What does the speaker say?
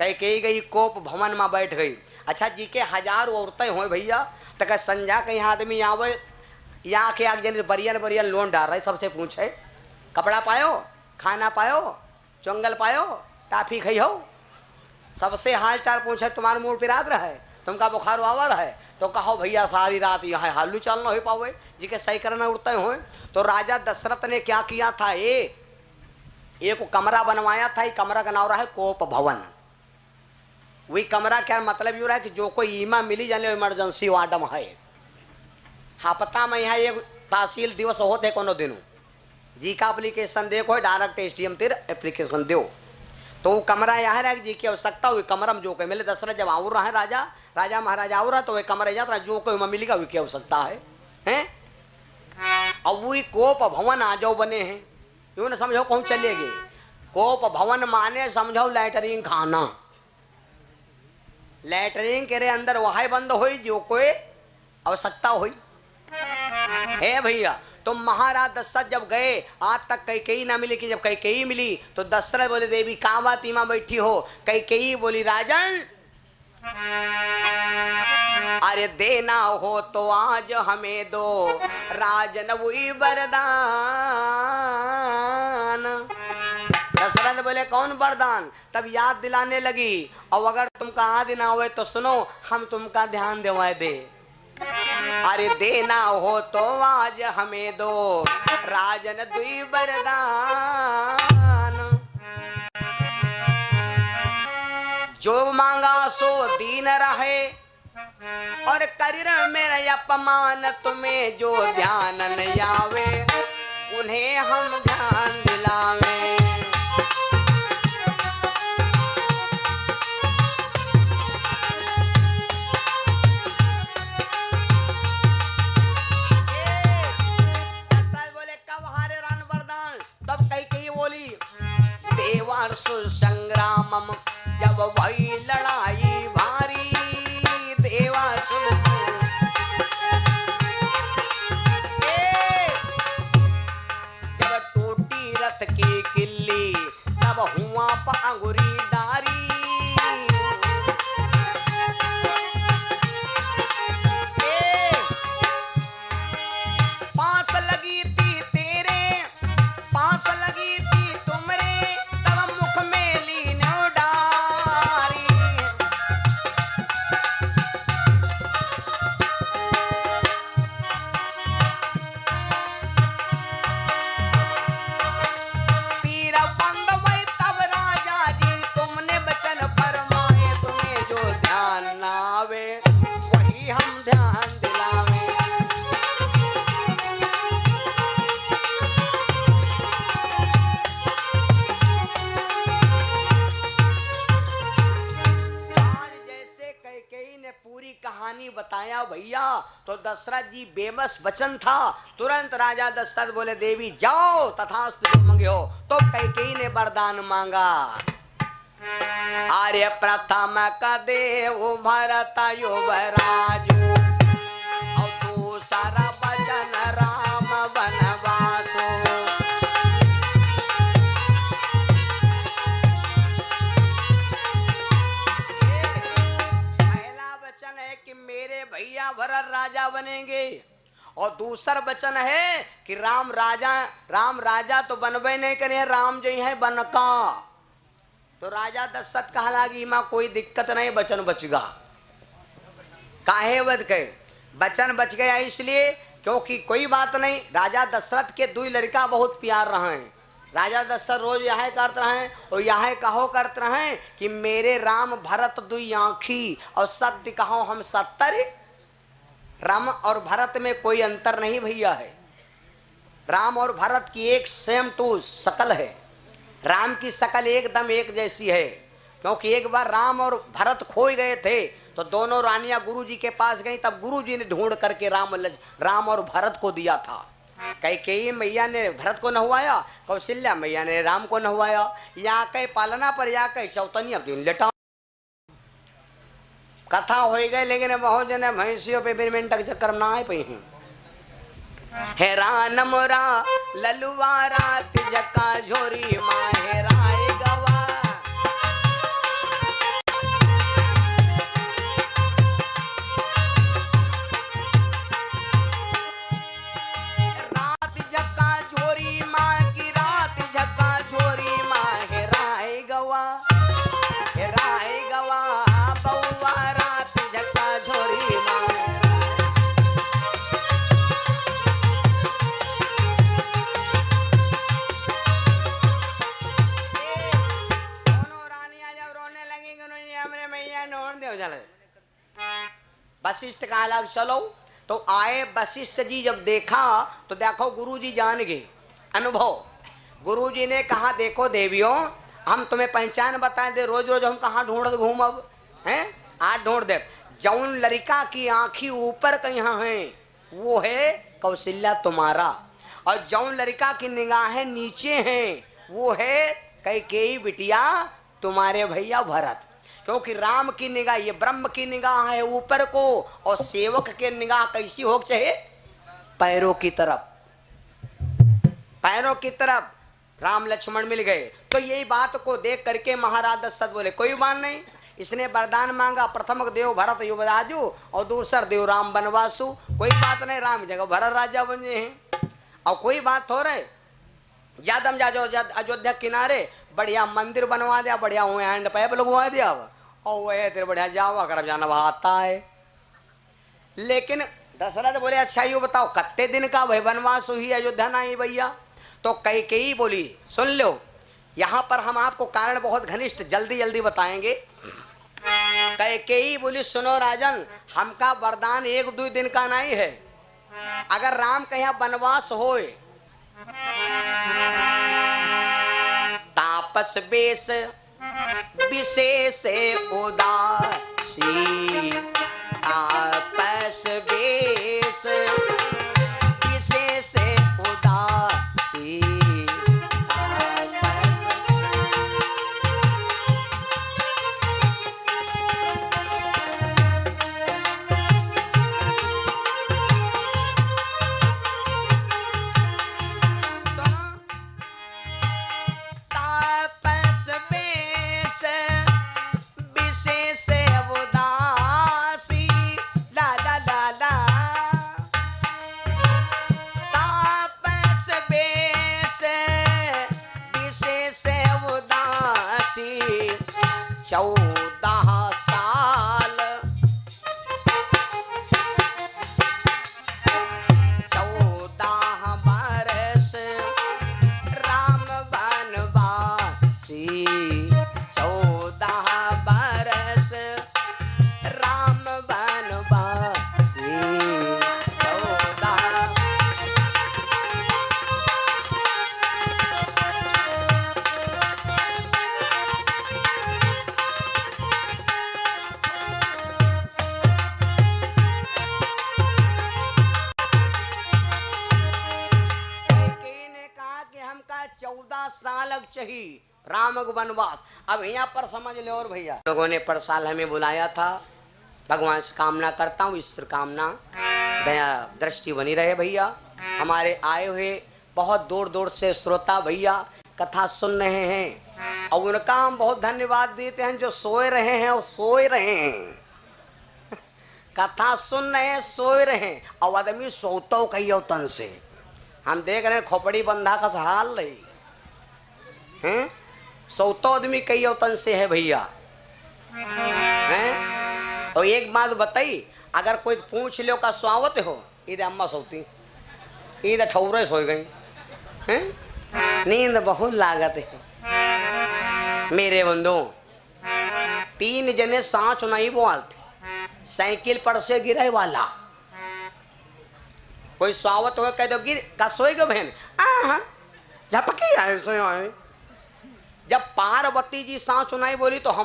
कैकेयी गई कोप भवन में बैठ गई। अच्छा जी के हजार औरतें हो भैया, तक संजा कहीं आदमी आवे यहाँ के आग जन बरियन बरियन लोन डाल रहे, सबसे पूछे कपड़ा पायो, खाना पायो, चोंगल पायो, टाफी खई हो, सबसे हाल चाल पूछे तुम्हारा मूड पिरात रहे, तुमका बुखार आवर है, तो कहो भैया सारी रात यहाँ हालू चाल ना हो पावे जी के सही करना उड़ते हो। तो राजा दशरथ ने क्या किया था, एक कमरा बनवाया था। ये कमरा का नाम रहा है कोप भवन। वही कमरा क्या मतलब यू रहा है कि जो कोई ईमा मिली जाने इमरजेंसी वार्डम है। हाँ पता मैं यहाँ एक तहसील दिवस होते कोनो दिनों जी का एप्लीकेशन देखो, डायरेक्ट एसडीएम तिर एप्लीकेशन दो, तो वो कमरा यहाँ रहा जी की आवश्यकता हुई कमरा में जो कोई मिले। दशरथ जब आउर रहा है राजा महाराजा आउर रहा, तो वही कमरा जाता जो कोई मिलेगा वही की आवश्यकता है हैं। अब वही कोप भवन आ जाओ बने हैं, यूँ ना समझो कौन चले गए। कोप भवन माने समझो लैटरिन खाना, लैटरिन के रे अंदर वहां बंद हुई जो कोई आवश्यकता हुई है भैया। तो महाराज दशरथ जब गए आज तक कैकेयी ना मिली, कि जब कैकेयी मिली तो दशरथ बोले देवी कहाँ बात इमा बैठी हो। कैकेयी बोली राजन अरे देना हो तो आज हमें दो राजन वही वरदान। दशरथ बोले कौन वरदान, तब याद दिलाने लगी। और अगर तुमका आदि ना हुए तो सुनो हम तुमका ध्यान दिवाए दे। अरे देना हो तो आज हमें दो राजन दुई वरदान। जो मांगा सो दीन रहे और करीर मेरा अपमान तुम्हें जो ध्यान नहीं आवे उन्हें हम ध्यान दिलावे। संग्रामम जब भई लड़ाई भारी देवासुर जब टूटी रथ की किल्ली तब हुआ पांगुरी डारी। पास लगी थी तेरे, पास लगी थी तुमरे बताया भैया। तो दशरथ जी बेबस वचन था, तुरंत राजा दशरथ बोले देवी जाओ तथास्तु जो मांगे हो। तो कैकेयी ने वरदान मांगा। आर्य प्रथम का देव भरत युवराजु और दूसरा वचन राम वनवासो। मेरे भैया भरत राजा बनेंगे और दूसरा वचन है कि राम राजा तो बनबे नहीं करे, राम जो है बनका। तो राजा दशरथ कहा लगी मां कोई दिक्कत नहीं, वचन बच गया। काहे बच गए, वचन बच गया इसलिए क्योंकि कोई बात नहीं, राजा दशरथ के दो लड़का बहुत प्यार रहे। राजा दशरथ रोज यह करते रहे और यह कहो करते रहे कि मेरे राम भरत दुई आँखी और सत्य कहो हम 70। राम और भरत में कोई अंतर नहीं भैया है। राम और भरत की एक सेम टू शकल है। राम की शकल एकदम एक जैसी है, क्योंकि एक बार राम और भरत खोए गए थे तो दोनों रानियां गुरुजी के पास गई, तब गुरुजी ने ढूंढ करके राम और भरत को दिया था। कैकेयी मैया ने भरत को नहवाया, कौशल्या मैया ने राम को नहवाया। या कई पालना पर या कई सौतनी अब दिन लेटा कथा हो गए, लेकिन बहुत जने भैंसियों पे बेरमेंट के चक्कर ना आए पई हैं। हैरान मोरा ललुआ रात जका झोरी माहेराए गवा। हमरे मैया नोड़ दे चले। वशिष्ठ का अलग चलो तो आए वशिष्ठ जी, जब देखा तो देखो गुरुजी जान गए अनुभव। गुरुजी ने कहा देखो देवियों, हम तुम्हें पहचान बताए दे, रोज रोज हम कहाँ ढूंढ घूम अब हैं, आज ढूंढ दे। जौन लड़का की आंखी ऊपर कहाँ है वो है कौशल्या तुम्हारा, और जौन लड़का की निगाहें नीचे हैं वो है कैकेयी बिटिया तुम्हारे भैया भरत। क्योंकि राम की निगाह, ये ब्रह्म की निगाह है ऊपर को, और सेवक के निगाह कैसी हो चाहिए, पैरों की तरफ, पैरों की तरफ। राम लक्ष्मण मिल गए तो यही बात को देख करके महाराज दशरथ बोले कोई बात नहीं, इसने वरदान मांगा, प्रथम देव भरत युवराजू और दूसरा देव राम बनवासु, कोई बात नहीं, राम जगह भरत राजा बने हैं। और कोई बात हो रहे यादम जाजो अयोध्या किनारे बढ़िया मंदिर बनवा दिया, बढ़िया हुए हैंड पैप लगवा दिया, और वह तेरे बढ़िया जावा कर जाना आता है। लेकिन दशरथ बोले अच्छा ये बताओ कत्ते दिन का वह वनवास हुई अयोध्या ना ही भैया। तो कैकेयी बोली सुन लो, यहाँ पर हम आपको कारण बहुत घनिष्ठ जल्दी जल्दी बताएंगे। कैकेयी बोली सुनो राजन, हमका वरदान एक दो दिन का नहीं है, अगर राम के यहाँ वनवास होए तापस बेस विशेष उदासी, तापस बेस विशेष उदासी, चाहिए राम वनवास। अब यहाँ पर समझ लो और भैया लोगों ने पर साल हमें बुलाया था, भगवान से कामना करता हूँ ईश्वर कामना दया दृष्टि बनी रहे भैया। हमारे आए हुए बहुत दूर दूर से श्रोता भैया कथा सुन रहे हैं, और उनका हम बहुत धन्यवाद देते हैं। जो सोए रहे हैं वो सोए रहे हैं, कथा सुन रहे हैं सोए रहे हैं, और आदमी सोतो कही तन से हम देख रहे हैं खोपड़ी बंधा का हाल रही हैं, सौतो आदमी कई अवतन से है भैया हैं। और एक बात बताई, अगर कोई पूछ लो का स्वागत हो, इधर अम्मा सोती इधर ठौरे सो गई हैं, नींद बहुत लागत है मेरे बंधु। 3 जने सांच नहीं बोलते, साइकिल पर से गिरे वाला कोई स्वागत हो कह दो गिर का सोएगा बहन झपकी आए सोए। जब पार्वती जी सांच नहीं बोली तो हम